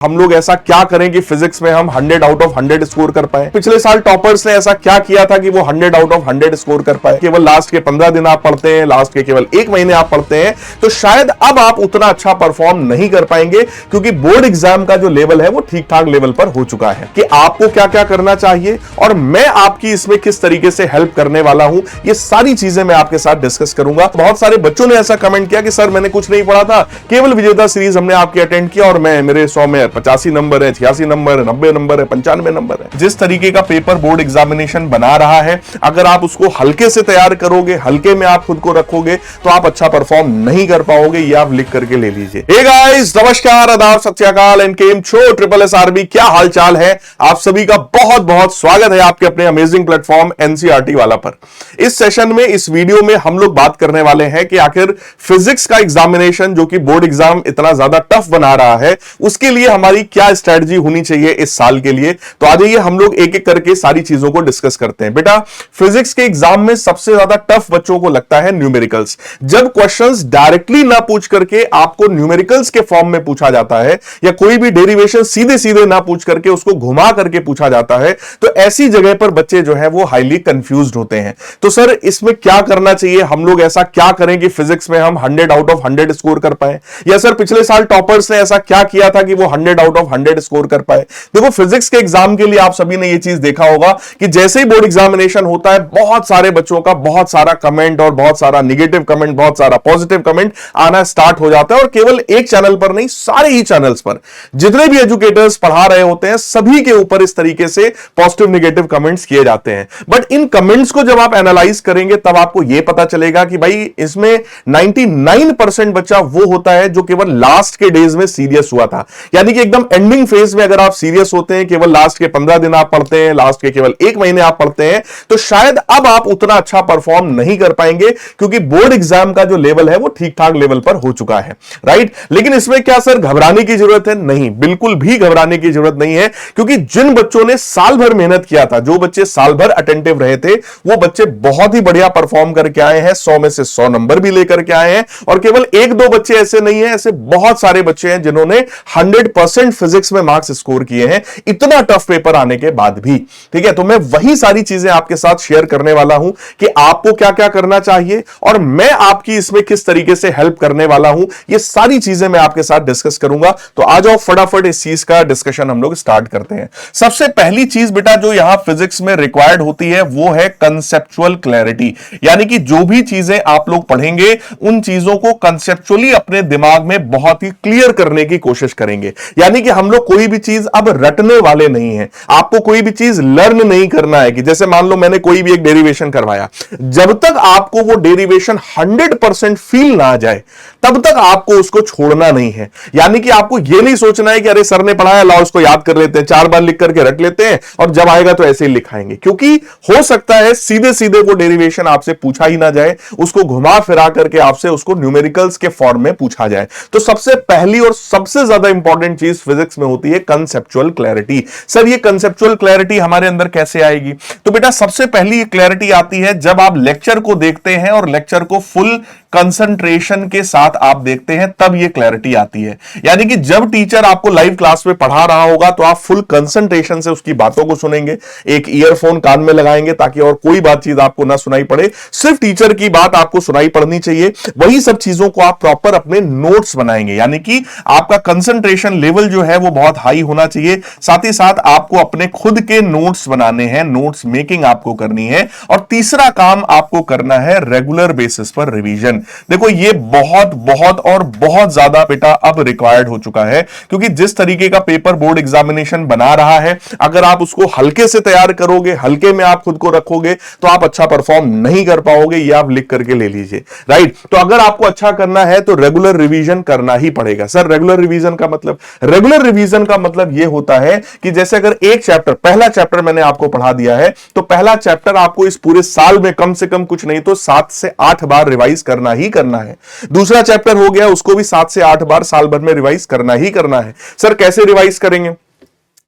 हम लोग ऐसा क्या करें कि फिजिक्स में हम 100 आउट ऑफ 100 स्कोर कर पाए। पिछले साल टॉपर्स ने ऐसा क्या किया था कि वो 100 आउट ऑफ 100 स्कोर कर पाए। केवल लास्ट के 15 दिन आप पढ़ते हैं, लास्ट के केवल 1 महीने आप पढ़ते हैं, तो शायद अब आप उतना अच्छा परफॉर्म नहीं कर पाएंगे, क्योंकि बोर्ड एग्जाम का जो लेवल है वो ठीक ठाक लेवल पर हो चुका है। कि आपको क्या क्या करना चाहिए और मैं आपकी इसमें किस तरीके से हेल्प करने वाला हूं, ये सारी चीजें मैं आपके साथ डिस्कस करूंगा। बहुत सारे बच्चों ने ऐसा कमेंट किया कि सर मैंने कुछ नहीं पढ़ा था, केवल विजेता सीरीज हमने आपकी अटेंड किया और मेरे 100 में 85 नंबर है, 86 नंबर है, 90 नंबर है, 95 नंबर है। जिस तरीके का पेपर बोर्ड एग्जामिनेशन बना रहा है, अगर आप उसको हल्के से तैयार करोगे, हल्के में आप खुद को रखोगे, तो आप अच्छा परफॉर्म नहीं कर पाओगे। ये आप लिख करके ले लीजिए। हे गाइस, नमस्कार, आदाब, सत श्री अकाल एंड केम छो ट्रिपल एस आरबी, क्या हालचाल है? आप सभी का बहुत बहुत स्वागत है आपके अपने अमेजिंग प्लेटफॉर्म एनसीईआरटी वाला पर। इस सेशन में, इस वीडियो में हम लोग बात करने वाले हैं कि आखिर फिजिक्स का एग्जामिनेशन, जो कि बोर्ड एग्जाम इतना ज्यादा टफ बना रहा है, उसके लिए हमारी क्या स्ट्रेटजी होनी चाहिए इस साल के लिए। तो आ जाइए हम लोग एक एक करके सारी चीजों को डिस्कस करते हैं। बेटा, फिजिक्स के एग्जाम में सबसे ज्यादा टफ बच्चों को लगता है न्यूमेरिकल्स। जब क्वेश्चंस डायरेक्टली ना पूछ करके आपको न्यूमेरिकल्स के फॉर्म में पूछा जाता है, या कोई भी डेरिवेशन सीधे सीधे ना पूछ करके उसको घुमा करके पूछा जाता है, तो ऐसी जगह पर बच्चे जो है वो हाईली कंफ्यूज्ड होते हैं। तो सर इसमें क्या करना चाहिए? हम लोग ऐसा क्या करें कि फिजिक्स में हम 100 आउट ऑफ 100 स्कोर कर पाए? या सर पिछले साल टॉपर्स ने ऐसा क्या किया था कि वो 100 आउट ऑफ 100 स्कोर कर पाए? देखो, फिजिक्स के एग्जाम के लिए आप सभी ने ये चीज देखा होगा कि जैसे ही बोर्ड एग्जामिनेशन होता है, बहुत सारे बच्चों का बहुत सारा कमेंट और बहुत सारा निगेटिव कमेंट, बहुत सारा पॉजिटिव कमेंट आना स्टार्ट हो जाता है। और केवल एक चैनल पर नहीं, सारे ही चैनल्स पर जितने भी एजुकेटर्स पढ़ा रहे होते हैं, सभी के ऊपर इस तरीके से पॉजिटिव निगेटिव कमेंट्स किए जाते हैं। बट इन कमेंट्स को जब आप एनालाइज करेंगे, तब आपको यह पता चलेगा कि भाई इसमें 99% बच्चा वो होता है जो केवल लास्ट के डेज में सीरियस हुआ था। यानी कि एकदम एंडिंग फेज में अगर आप सीरियस होते हैं, केवल लास्ट के 15 दिन आप पढ़ते हैं, लास्ट के केवल 1 महीने आप पढ़ते हैं, तो शायद अब आप उतना अच्छा परफॉर्म नहीं कर पाएंगे, क्योंकि बोर्ड एग्जाम का जो लेवल है वो ठीक ठाक लेवल पर हो चुका है। राइट? लेकिन इसमें क्या सर घबराने की जरूरत है? नहीं, बिल्कुल भी घबराने की जरूरत नहीं है, क्योंकि जिन बच्चों ने साल भर मेहनत किया था, जो बच्चे साल भर अटेंटिव रहे थे, वो बच्चे बहुत ही बढ़िया परफॉर्म करके आए हैं। 100 में से 100 नंबर भी लेकर के आए हैं। और केवल 1-2 बच्चे ऐसे नहीं है, ऐसे बहुत सारे बच्चे हैं जिन्होंने 100% फिजिक्स में मार्क्स स्कोर किए हैं, इतना टफ पेपर आने के बाद भी। ठीक है? तो मैं वही सारी चीजें आपके साथ शेयर करने वाला हूं कि आपको क्या क्या करना चाहिए और मैं आपकी इसमें किस तरीके से हेल्प करने वाला हूं। ये सारी चीजें मैं आपके साथ डिस्कस करूंगा। तो आ जाओ, फटाफट इस चीज का डिस्कशन हम लोग स्टार्ट करते हैं। सबसे पहली चीज बेटा जो यहां फिजिक्स में रिक्वायर्ड होती है, वो है कंसेप्चुअल क्लैरिटी। यानी कि जो भी चीजें आप लोग पढ़ेंगे, उन चीजों को कंसेप्चुअली अपने दिमाग में बहुत ही क्लियर करने की कोशिश करेंगे। यानी कि हम लोग कोई भी चीज अब रटने वाले नहीं है। आपको कोई भी चीज लर्न नहीं करना है कि जैसे मान लो मैंने कोई भी एक डेरिवेशन करवाया, जब तक आपको वो डेरिवेशन 100% फील ना आ जाए, तब तक आपको उसको छोड़ना नहीं है। यानी कि आपको यह नहीं सोचना है कि अरे सर ने पढ़ाया, लाओ उसको याद कर लेते हैं, 4 बार लिख करके रट लेते हैं और जब आएगा तो ऐसे ही लिखाएंगे। क्योंकि हो सकता है सीधे सीधे वो डेरिवेशन आपसे पूछा ही ना जाए, उसको घुमा फिरा करके आपसे उसको न्यूमेरिकल्स के फॉर्म में पूछा जाए। तो सबसे पहली और सबसे ज्यादा इंपॉर्टेंट चीज फिजिक्स में होती है कंसेप्चुअल क्लैरिटी। सर ये कंसेप्चुअल क्लैरिटी हमारे अंदर कैसे आएगी? तो बेटा सबसे पहली क्लैरिटी आती है जब आप लेक्चर को देखते हैं और लेक्चर को फुल कंसंट्रेशन के साथ आप देखते हैं, तब ये क्लैरिटी आती है। यानी कि जब टीचर आपको लाइव क्लास में पढ़ा रहा होगा, तो आप फुल कंसंट्रेशन से उसकी बातों को सुनेंगे, एक ईयरफोन कान में लगाएंगे ताकि और कोई बात चीज आपको ना सुनाई पड़े, सिर्फ टीचर की बात आपको सुनाई पड़नी चाहिए। वही सब चीजों को आप प्रॉपर अपने नोट्स बनाएंगे। यानी कि आपका कंसंट्रेशन लेवल जो है वो बहुत हाई होना चाहिए। साथ ही साथ आपको अपने खुद के नोट्स बनाने हैं, नोट्स मेकिंग आपको करनी है। और तीसरा काम आपको करना है रेगुलर बेसिस पर रिवीजन। देखो ये बहुत बहुत और बहुत ज्यादा बेटा अब रिक्वायर्ड हो चुका है, क्योंकि जिस तरीके का पेपर बोर्ड एग्जामिनेशन बना रहा है, अगर आप उसको हल्के से तैयार करोगे, हल्के में आप खुद को रखोगे, तो आप अच्छा परफॉर्म नहीं कर पाओगे। ये आप लिख करके ले लीजिए। राइट? तो अगर आपको अच्छा करना है तो रेगुलर रिवीजन करना ही पड़ेगा। सर रेगुलर रिवीजन का मतलब? रेगुलर रिवीजन का मतलब यह होता है कि जैसे अगर एक चैप्टर, पहला चैप्टर मैंने आपको पढ़ा दिया है, तो पहला चैप्टर आपको इस पूरे साल में कम से कम कुछ नहीं तो 7 से 8 बार रिवाइज करना ही करना है। दूसरा चैप्टर हो गया, उसको भी 7 से 8 बार साल भर में रिवाइज करना ही करना है। सर कैसे रिवाइज करेंगे?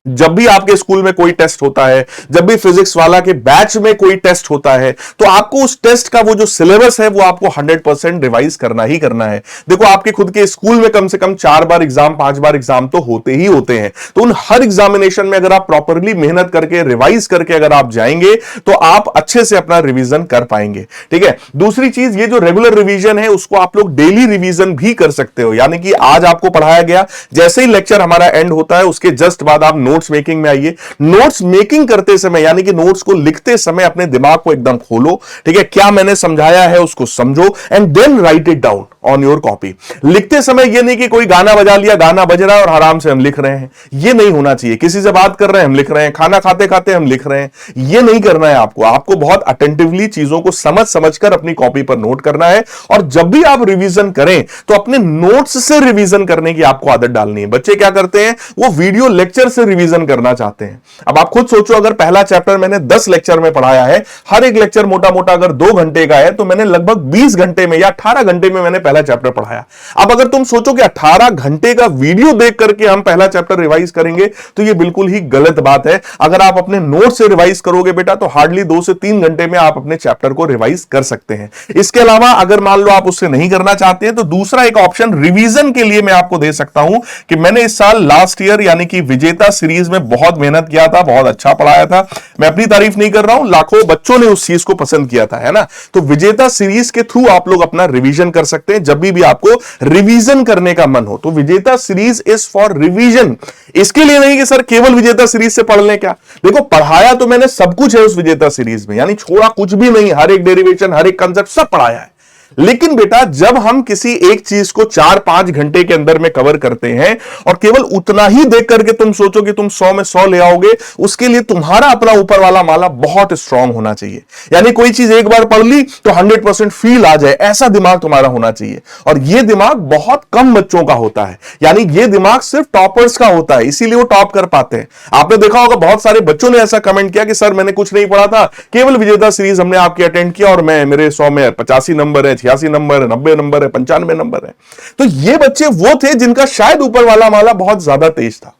जब भी आपके स्कूल में कोई टेस्ट होता है, जब भी फिजिक्स वाला के बैच में कोई टेस्ट होता है, तो आपको उस टेस्ट का वो जो सिलेबस है वो आपको 100% रिवाइज करना ही करना है। देखो आपके खुद के स्कूल में कम से कम 4 बार एग्जाम, 5 बार एग्जाम तो होते ही होते हैं, तो उन हर एग्जामिनेशन में अगर आप प्रॉपरली मेहनत करके रिवाइज करके अगर आप जाएंगे तो आप अच्छे से अपना रिवीजन कर पाएंगे। ठीक है, दूसरी चीज, ये जो रेगुलर रिवीजन है उसको आप लोग डेली रिवीजन भी कर सकते हो, यानी कि आज आपको पढ़ाया गया, जैसे ही लेक्चर हमारा एंड होता है उसके जस्ट बाद आप नोट्स मेकिंग में आइए। नोट्स मेकिंग करते समय यानी कि नोट्स को लिखते समय अपने दिमाग को एकदम खोलो, ठीक है, क्या मैंने समझाया है उसको समझो and then write it down on your copy. लिखते समय यह नहीं कि कोई गाना बजा लिया, गाना बज रहा है और आराम से हम लिख रहे हैं, यह नहीं होना चाहिए। किसी से बात कर रहे हैं हम लिख रहे हैं, खाना खाते खाते हम लिख रहे हैं, यह नहीं करना है आपको। आपको बहुत अटेंटिवली चीजों को समझ समझकर अपनी कॉपी पर नोट करना है, और जब भी आप रिवीजन करें तो अपने नोट्स से रिवीजन करने की आपको आदत डालनी है। बच्चे क्या करते हैं, वो वीडियो लेक्चर से रिवीजन करना चाहते हैं। अब आप खुद सोचो, अगर पहला चैप्टर मैंने 10 लेक्चर में पढ़ाया है, हर एक लेक्चर मोटा मोटा अगर 2 घंटे का है, तो मैंने लगभग 20 घंटे में या 18 घंटे में मैंने पहला चैप्टर पढ़ाया। अब अगर तुम सोचो कि 18 घंटे का वीडियो देख करके हम पहला चैप्टर रिवाइज करेंगे, तो यह बिल्कुल ही गलत बात है। अगर आप अपने नोट से रिवाइज करोगे बेटा, तो हार्डली 2 से 3 घंटे में आप अपने चैप्टर को रिवाइज कर सकते हैं। इसके अलावा अगर मान लो आप उससे नहीं करना चाहते हैं, तो दूसरा एक ऑप्शन रिवीजन के लिए मैं आपको दे सकता हूं कि मैंने इस साल लास्ट ईयर यानी कि विजेता सीरीज में बहुत मेहनत किया था, बहुत अच्छा पढ़ाया था। मैं अपनी तारीफ नहीं कर रहा हूं, लाखों बच्चों ने उस चीज को पसंद किया था, है ना। तो विजेता सीरीज के थ्रू आप लोग अपना रिवीजन कर सकते हैं। जब भी आपको रिवीजन करने का मन हो, तो विजेता सीरीज इज फॉर रिवीजन। इसके लिए नहीं कि सर केवल विजेता सीरीज से पढ़ लें, क्या। देखो पढ़ाया तो मैंने सब कुछ है उस विजेता सीरीज में, यानी छोड़ा कुछ भी नहीं, हर एक डेरिवेशन, हर एक कंसेप्ट सब पढ़ाया है। लेकिन बेटा जब हम किसी एक चीज को 4-5 घंटे के अंदर में कवर करते हैं और केवल उतना ही देख करके तुम सोचो कि तुम 100 में 100 ले आओगे, उसके लिए तुम्हारा अपना ऊपर वाला माला बहुत स्ट्रांग होना चाहिए। यानी कोई चीज एक बार पढ़ ली तो 100% फील आ जाए, ऐसा दिमाग तुम्हारा होना चाहिए। और यह दिमाग बहुत कम बच्चों का होता है, यानी यह दिमाग सिर्फ टॉपर्स का होता है, इसीलिए वो टॉप कर पाते हैं। आपने देखा होगा बहुत सारे बच्चों ने ऐसा कमेंट किया कि सर मैंने कुछ नहीं पढ़ा था, केवल विजेता सीरीज हमने आपकी अटेंड किया और मेरे 100 में 85 नंबर है, 86 नंबर है, 90 नंबर है, 95 नंबर है। तो ये बच्चे वो थे जिनका शायद ऊपर वाला माला बहुत ज्यादा तेज था।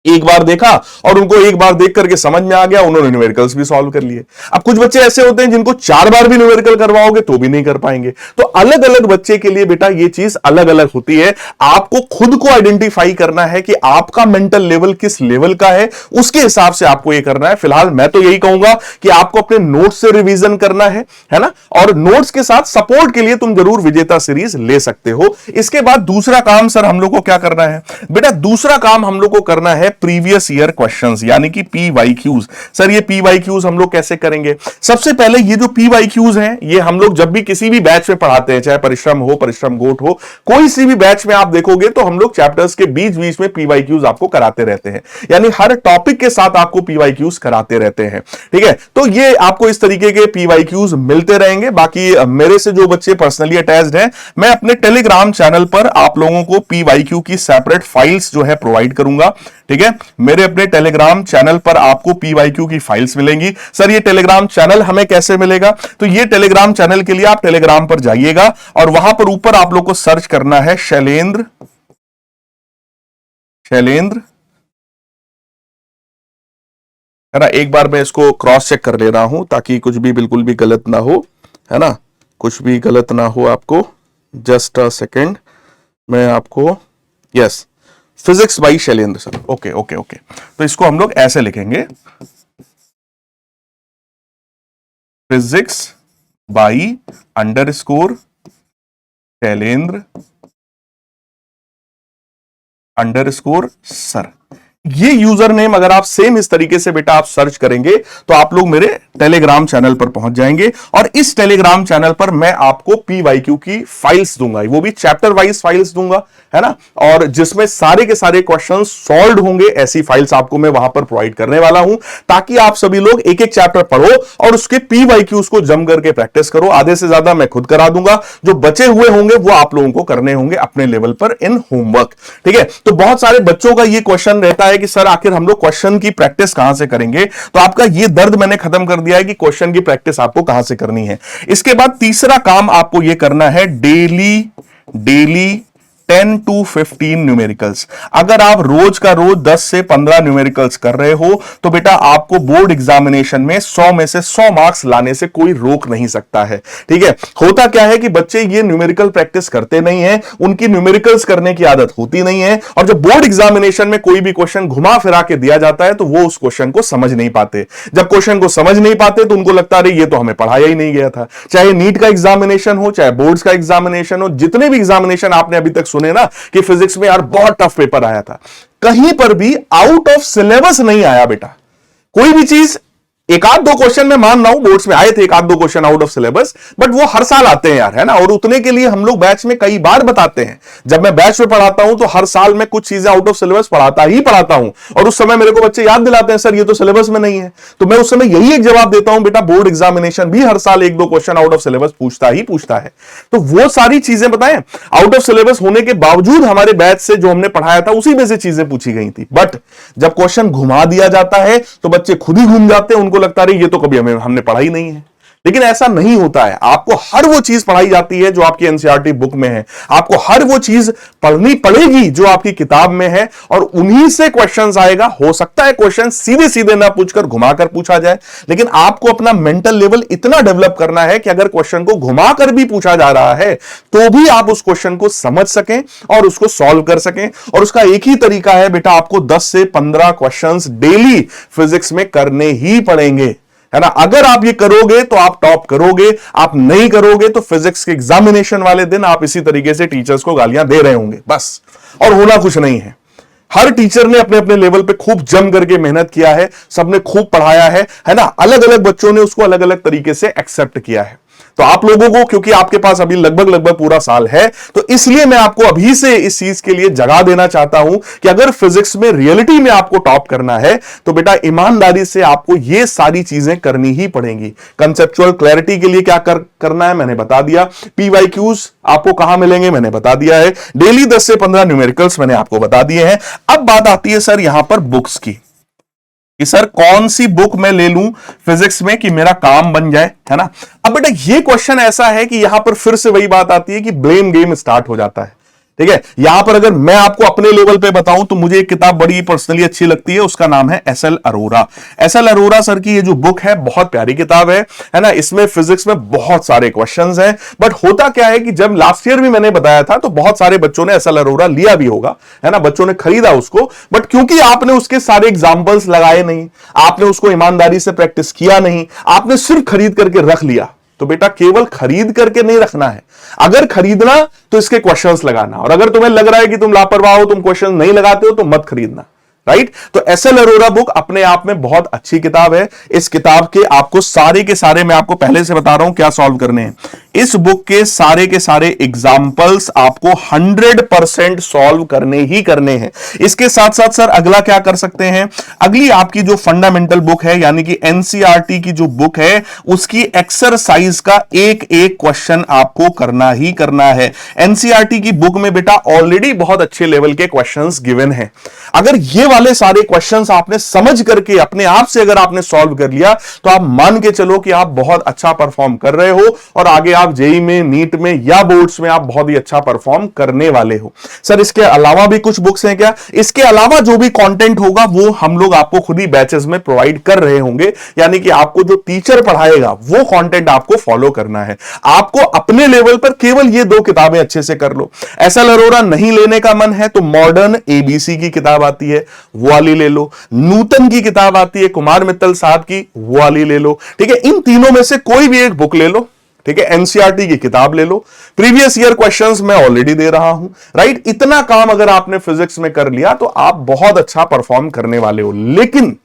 एक बार देखा और उनको एक बार देख करके समझ में आ गया, उन्होंने न्यूमेरिकल्स भी सॉल्व कर लिए। अब कुछ बच्चे ऐसे होते हैं जिनको 4 बार भी न्यूमेरिकल करवाओगे तो भी नहीं कर पाएंगे। तो अलग अलग बच्चे के लिए बेटा ये चीज अलग अलग होती है। आपको खुद को आइडेंटिफाई करना है कि आपका मेंटल लेवल किस लेवल का है, उसके हिसाब से आपको ये करना है। फिलहाल मैं तो यही कहूंगा कि आपको अपने नोट्स से रिवीजन करना है ना, और नोट्स के साथ सपोर्ट के लिए तुम जरूर विजेता सीरीज ले सकते हो। इसके बाद दूसरा काम सर हम लोग को क्या करना है बेटा, दूसरा काम हम लोग को करना है प्रीवियस ईयर क्वेश्चंस, यानी कि पीवाईक्यूज। सर ये पीवाईक्यूज हम लोग कैसे करेंगे? सबसे पहले ये जो पीवाईक्यूज हैं, ये हम लोग जब भी किसी भी बैच में पढ़ाते हैं, चाहे परिश्रम हो, परिश्रम गोट हो, कोई सी भी बैच में आप देखोगे तो हम लोग चैप्टर्स के बीच बीच में पीवाईक्यूज आपको कराते रहते हैं, यानी हर टॉपिक के साथ आपको पीवाईक्यूज कराते रहते हैं। ठीक है, तो ये आपको इस तरीके के पीवाईक्यूज मिलते रहेंगे। बाकी मेरे से जो बच्चे पर्सनली अटैच्ड हैं, मैं अपने टेलीग्राम चैनल पर आप लोगों को पीवाईक्यू की सेपरेट फाइल्स जो है प्रोवाइड करूंगा। ठीक है, मेरे अपने टेलीग्राम चैनल पर आपको पीवाईक्यू की फाइल्स मिलेंगी। सर ये टेलीग्राम चैनल हमें कैसे मिलेगा? तो ये टेलीग्राम चैनल के लिए आप टेलीग्राम पर जाइएगा और वहां पर ऊपर आप लोग को सर्च करना है शैलेंद्र है ना। एक बार मैं इसको क्रॉस चेक कर ले रहा हूं ताकि कुछ भी बिल्कुल भी गलत ना हो, है ना, कुछ भी गलत ना हो आपको। जस्ट अ सेकेंड, मैं आपको yes physics by Shailendra sir. Okay okay okay, तो इसको हम लोग ऐसे लिखेंगे, physics by underscore Shailendra underscore sir. ये यूजर नेम अगर आप सेम इस तरीके से बेटा आप सर्च करेंगे तो आप लोग मेरे टेलीग्राम चैनल पर पहुंच जाएंगे, और इस टेलीग्राम चैनल पर मैं आपको पीवाईक्यू की फाइल्स दूंगा, वो भी चैप्टर वाइज फाइल्स दूंगा, है ना, और जिसमें सारे के सारे क्वेश्चन सॉल्व होंगे। ऐसी फाइल्स आपको मैं वहां पर प्रोवाइड करने वाला हूं ताकि आप सभी लोग एक एक चैप्टर पढ़ो और उसके पीवाईक्यूज को जम करके प्रैक्टिस करो। आधे से ज्यादा मैं खुद करा दूंगा, जो बचे हुए होंगे वो आप लोगों को करने होंगे अपने लेवल पर इन होमवर्क। ठीक है, तो बहुत सारे बच्चों का ये क्वेश्चन रहता है कि सर आखिर हम लोग क्वेश्चन की प्रैक्टिस कहां से करेंगे? तो आपका ये दर्द मैंने खत्म कर दिया है कि क्वेश्चन की प्रैक्टिस आपको कहां से करनी है। इसके बाद तीसरा काम आपको ये करना है, डेली 10 to 15 न्यूमेरिकल्स। अगर आप रोज का रोज 10 से 15 न्यूमेरिकल्स कर रहे हो तो बेटा आपको बोर्ड एग्जामिनेशन में 100 में से 100 मार्क्स लाने से कोई रोक नहीं सकता है। ठीक है, होता क्या है कि बच्चे ये न्यूमेरिकल प्रैक्टिस करते नहीं है, उनकी न्यूमेरिकल्स करने की आदत होती नहीं है, और जब बोर्ड एग्जामिनेशन में कोई भी क्वेश्चन घुमा फिरा के दिया जाता है तो वो उस क्वेश्चन को समझ नहीं पाते। जब क्वेश्चन को समझ नहीं पाते तो उनको लगता है ये तो हमें पढ़ाया ही नहीं गया था। चाहे नीट का एग्जामिनेशन हो, चाहे बोर्ड्स का एग्जामिनेशन हो, जितने भी एग्जामिनेशन आपने अभी तक सुने ना कि फिजिक्स में यार बहुत टफ पेपर आया था, कहीं पर भी आउट ऑफ सिलेबस नहीं आया बेटा। कोई भी चीज, एक आध दो क्वेश्चन में मान रहा हूं बोर्ड्स में आए थे, एक आध दो question out of syllabus, but वो हर साल आते हैं यार, है ना। और उतने के लिए हम लोग बैच में कई बार बताते हैं। जब मैं बैच में पढ़ाता हूं तो हर साल मैं कुछ चीजें आउट ऑफ सिलेबस पढ़ाता हूं, और उस समय मेरे को बच्चे याद दिलाते हैं सर ये तो सिलेबस में नहीं है। तो मैं उस समय यही एक जवाब देता हूं, बेटा बोर्ड एग्जामिनेशन भी हर साल एक दो क्वेश्चन आउट ऑफ सिलेबस पूछता है। तो वो सारी चीजें बताएं, आउट ऑफ सिलेबस होने के बावजूद हमारे बैच से जो हमने पढ़ाया था उसी में से चीजें पूछी गई थी। बट जब क्वेश्चन घुमा दिया जाता है तो बच्चे खुद ही घूम जाते हैं, उनको लगता है ये तो कभी हमने पढ़ा ही नहीं है। लेकिन ऐसा नहीं होता है, आपको हर वो चीज पढ़ाई जाती है जो आपकी एनसीईआरटी बुक में है, आपको हर वो चीज पढ़नी पड़ेगी जो आपकी किताब में है, और उन्हीं से क्वेश्चंस आएगा। हो सकता है क्वेश्चन सीधे सीधे ना पूछकर घुमाकर पूछा जाए, लेकिन आपको अपना मेंटल लेवल इतना डेवलप करना है कि अगर क्वेश्चन को घुमाकर भी पूछा जा रहा है तो भी आप उस क्वेश्चन को समझ सकें और उसको सॉल्व कर सकें। और उसका एक ही तरीका है बेटा, आपको 10 से 15 क्वेश्चंस डेली फिजिक्स में करने ही पड़ेंगे, है ना। अगर आप ये करोगे तो आप टॉप करोगे, आप नहीं करोगे तो फिजिक्स के एग्जामिनेशन वाले दिन आप इसी तरीके से टीचर्स को गालियां दे रहे होंगे बस, और होना कुछ नहीं है। हर टीचर ने अपने अपने लेवल पे खूब जम करके मेहनत किया है, सबने खूब पढ़ाया है ना। अलग अलग बच्चों ने उसको अलग अलग तरीके से एक्सेप्ट किया है। तो आप लोगों को, क्योंकि आपके पास अभी लगभग पूरा साल है, तो इसलिए मैं आपको अभी से इस चीज के लिए जगा देना चाहता हूं कि अगर फिजिक्स में रियलिटी में आपको टॉप करना है तो बेटा ईमानदारी से आपको ये सारी चीजें करनी ही पड़ेंगी। कंसेप्चुअल क्लैरिटी के लिए क्या करना है मैंने बता दिया, पीवाईक्यूज आपको कहां मिलेंगे मैंने बता दिया है, डेली 10 से 15 न्यूमेरिकल्स मैंने आपको बता दिए हैं। अब बात आती है सर यहां पर बुक्स की, कि सर कौन सी बुक मैं ले लूं फिजिक्स में कि मेरा काम बन जाए, है ना। अब बेटा ये क्वेश्चन ऐसा है कि यहां पर फिर से वही बात आती है कि ब्लेम गेम स्टार्ट हो जाता है। ठीक है, यहां पर अगर मैं आपको अपने लेवल पे बताऊं तो मुझे एक किताब बड़ी पर्सनली अच्छी लगती है, उसका नाम है S L Arora. S L Arora sir की ये जो बुक है बहुत प्यारी किताब है ना। इसमें फिजिक्स में बहुत सारे क्वेश्चंस हैं, बट होता क्या है कि जब लास्ट ईयर भी मैंने बताया था तो बहुत सारे बच्चों ने एस एल अरोरा लिया भी होगा, है ना, बच्चों ने खरीदा उसको, बट क्योंकि आपने उसके सारे एग्जाम्पल्स लगाए नहीं, आपने उसको ईमानदारी से प्रैक्टिस किया नहीं, आपने सिर्फ खरीद करके रख लिया। तो बेटा केवल खरीद करके नहीं रखना है, अगर खरीदना तो इसके क्वेश्चंस लगाना, और अगर तुम्हें लग रहा है कि तुम लापरवाह हो, तुम क्वेश्चन नहीं लगाते हो, तो मत खरीदना। राइट, तो एस एल अरोरा बुक अपने आप में बहुत अच्छी किताब है। इस किताब के आपको सारे के सारे, मैं आपको पहले से बता रहा हूं क्या सॉल्व करने हैं। इस बुक के सारे एग्जाम्पल्स आपको 100% सॉल्व करने ही करने हैं। इसके साथ साथ सर अगला क्या कर सकते हैं, अगली आपकी जो फंडामेंटल बुक है यानी कि एनसीईआरटी की जो बुक है उसकी एक्सरसाइज का एक एक क्वेश्चन आपको करना ही करना है। एनसीईआरटी की बुक में बेटा ऑलरेडी बहुत अच्छे लेवल के क्वेश्चंस गिवन हैं। अगर ये वाले सारे क्वेश्चंस आपने समझ करके अपने आप से अगर आपने सॉल्व कर लिया तो आप मान के चलो कि आप बहुत अच्छा परफॉर्म कर रहे हो, और आगे आप जेई में, नीट में या बोर्ड्स में आप बहुत ही अच्छा परफॉर्म करने वाले हो। सर इसके अलावा भी कुछ बुक्स हैं क्या? इसके अलावा जो भी कंटेंट होगा वो हम लोग आपको खुद ही बैचेस में प्रोवाइड कर रहे होंगे, यानी कि आपको जो टीचर पढ़ाएगा वो कंटेंट आपको फॉलो करना है। आपको अपने लेवल पर केवल ये दो किताबें अच्छे से कर लो। एस एल अरोरा नहीं लेने का मन है तो मॉडर्न एबीसी की किताब आती है वो वाली ले लो, नूतन की किताब आती है कुमार मित्तल साहब की, वो वाली ले लो। ठीक है, इन तीनों में से कोई भी एक बुक ले लो। ठीक है, एनसीईआरटी की किताब ले लो, प्रीवियस ईयर क्वेश्चंस मैं ऑलरेडी दे रहा हूं। राइट, इतना काम अगर आपने फिजिक्स में कर लिया तो आप बहुत अच्छा परफॉर्म करने वाले हो। लेकिन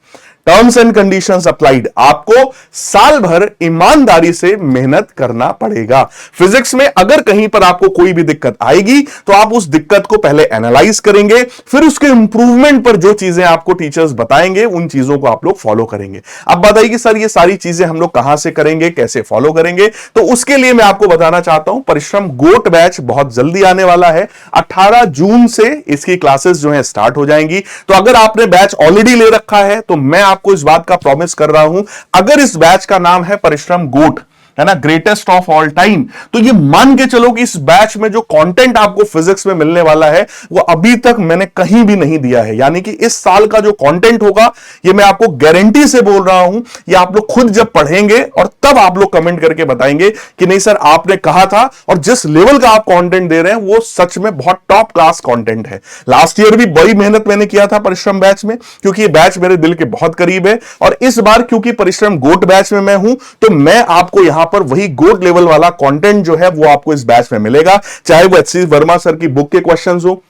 टर्म्स एंड कंडीशंस अप्लाइड, आपको साल भर ईमानदारी से मेहनत करना पड़ेगा। फिजिक्स में अगर कहीं पर आपको कोई भी दिक्कत आएगी तो आप उस दिक्कत को पहले एनालाइज करेंगे, फिर उसके इंप्रूवमेंट पर जो चीजें आपको टीचर्स बताएंगे उन चीजों को आप लोग फॉलो करेंगे। अब बताइए कि सर ये सारी चीजें हम लोग कहां से करेंगे, कैसे फॉलो करेंगे? तो उसके लिए मैं आपको बताना चाहता हूं, परिश्रम गोट बैच बहुत जल्दी आने वाला है। 18 जून से इसकी क्लासेस जो है स्टार्ट हो जाएंगी। तो अगर आपने बैच ऑलरेडी ले रखा है तो मैं आपको इस बात का प्रॉमिस कर रहा हूं, अगर इस बैच का नाम है परिश्रम गोट है ना, ग्रेटेस्ट ऑफ ऑल टाइम। तो ये मान के चलो कि इस बैच में जो कंटेंट आपको फिजिक्स में मिलने वाला है वो अभी तक मैंने कहीं भी नहीं दिया है। यानी कि इस साल का जो कंटेंट होगा ये मैं आपको गारंटी से बोल रहा हूं, ये आप लोग खुद जब पढ़ेंगे और तब आप लोग कमेंट करके बताएंगे कि नहीं सर आपने कहा था, और जिस लेवल का आप कंटेंट दे रहे हैं वो सच में बहुत टॉप क्लास कंटेंट है। लास्ट ईयर भी बड़ी मेहनत मैंने किया था परिश्रम बैच में, क्योंकि ये बैच मेरे दिल के बहुत करीब है, और इस बार क्योंकि परिश्रम गोट बैच में मैं हूं तो मैं आपको यहां पर वही गोट लेवल वाला कंटेंट जो है वो आपको इस बैच में मिलेगा। चाहे वो एचसी वर्मा सर की बुक के क्वेश्चंस हो,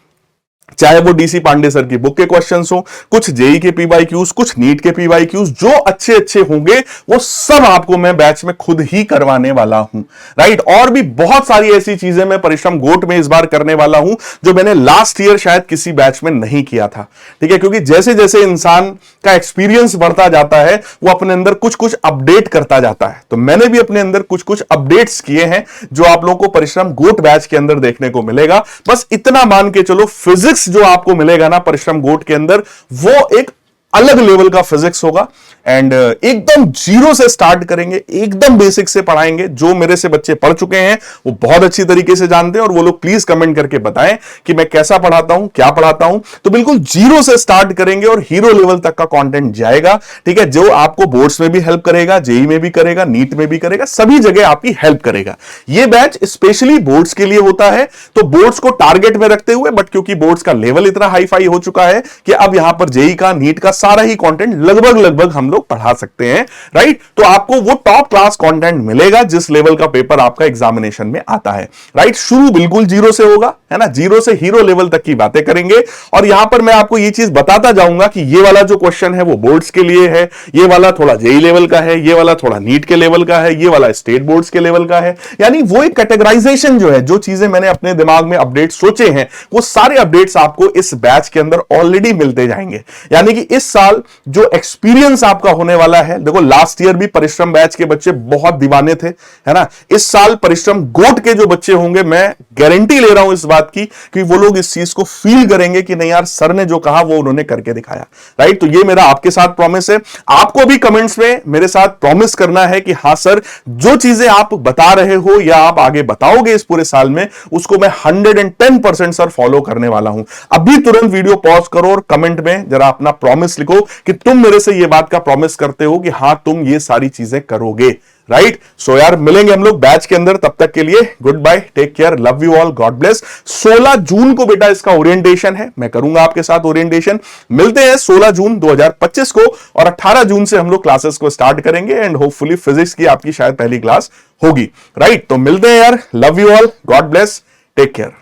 चाहे वो डीसी पांडे सर की बुक के क्वेश्चंस हो, कुछ जेई के पीवाईक्यूज, कुछ नीट के पीवाईक्यूज, जो अच्छे अच्छे होंगे वो सब आपको मैं बैच में खुद ही करवाने वाला हूं, राइट। और भी बहुत सारी ऐसी चीजें मैं परिश्रम गोट में इस बार करने वाला हूं जो मैंने लास्ट ईयर शायद किसी बैच में नहीं किया था, ठीक है। क्योंकि जैसे जैसे इंसान का एक्सपीरियंस बढ़ता जाता है वो अपने अंदर कुछ कुछ अपडेट करता जाता है, तो मैंने भी अपने अंदर कुछ कुछ अपडेट्स किए हैं जो आप लोगों को परिश्रम गोट बैच के अंदर देखने को मिलेगा। बस इतना मान के चलो, फिजिक्स जो आपको मिलेगा ना परिश्रम गोट के अंदर वो एक अलग लेवल का फिजिक्स होगा, एंड एकदम जीरो से स्टार्ट करेंगे, एकदम बेसिक से पढ़ाएंगे। जो मेरे से बच्चे पढ़ चुके हैं वो बहुत अच्छी तरीके से जानते हैं, और वो लोग प्लीज कमेंट करके बताएं कि मैं कैसा पढ़ाता हूं, क्या पढ़ाता हूं। तो बिल्कुल जीरो से स्टार्ट करेंगे और हीरो लेवल तक का कंटेंट जाएगा, ठीक है, जो आपको बोर्ड्स में भी हेल्प करेगा, जेई में भी करेगा, नीट में भी करेगा, सभी जगह आपकी हेल्प करेगा। यह बैच स्पेशली बोर्ड्स के लिए होता है, तो बोर्ड्स को टारगेट में रखते हुए, बट क्योंकि बोर्ड्स का लेवल इतना हाई फाई हो चुका है कि अब यहां पर जेई का, नीट का सारा ही कंटेंट लगभग हम लोग पढ़ा सकते हैं, राइट। तो आपको वो टॉप क्लास कंटेंट मिलेगा जिस लेवल का पेपर आपका एग्जामिनेशन में आता है, राइट। शुरू बिल्कुल जीरो से होगा, है ना, जीरो से हीरो लेवल तक की बातें करेंगे। और यहां पर मैं आपको ये चीज बताता जाऊंगा कि ये वाला जो क्वेश्चन है वो बोर्ड्स के लिए है, ये वाला थोड़ा जेई लेवल का है, ये वाला थोड़ा नीट के लेवल का है, ये वाला स्टेट बोर्ड्स के लेवल का है। यानी वो एक कैटेगराइजेशन जो है, जो चीजें मैंने अपने दिमाग में अपडेट सोचे हैं वो सारे अपडेट्स आपको इस बैच के अंदर ऑलरेडी मिलते जाएंगे। यानी कि इस साल जो एक्सपीरियंस आपका होने वाला है, देखो लास्ट ईयर भी परिश्रम बैच के बच्चे बहुत दीवाने थे, है ना। इस साल परिश्रम गोट के जो बच्चे होंगे, मैं गारंटी ले रहा हूं इस बात की कि वो लोग इस चीज को फील करेंगे कि नहीं यार सर ने जो कहा वो उन्होंने करके दिखाया, राइट। तो ये मेरा आपके साथ प्रॉमिस है। आपको भी कमेंट्स में मेरे साथ प्रॉमिस करना है कि हां सर, जो चीजें आप बता रहे हो या आप आगे बताओगे इस पूरे साल में, उसको मैं 110% सर फॉलो करने वाला हूं। अभी तुरंत वीडियो पॉज करो और कमेंट में जरा अपना प्रॉमिस लिखो कि तुम मेरे से ये बात का प्रॉमिस करते हो कि हां तुम ये सारी चीजें करोगे, राइट। सो यार मिलेंगे हम लोग बैच के अंदर, तब तक के लिए goodbye, take care, love you all, God bless. 16 जून को बेटा इसका ओरिएंटेशन है, मैं करूंगा आपके साथ ओरिएंटेशन। मिलते हैं 16 जून 2025 को, और 18 जून से हम लोग क्लासेस को स्टार्ट करेंगे, एंड होपफुली फिजिक्स की आपकी शायद पहली क्लास होगी, राइट। तो मिलते हैं यार, love you all, God bless, take care.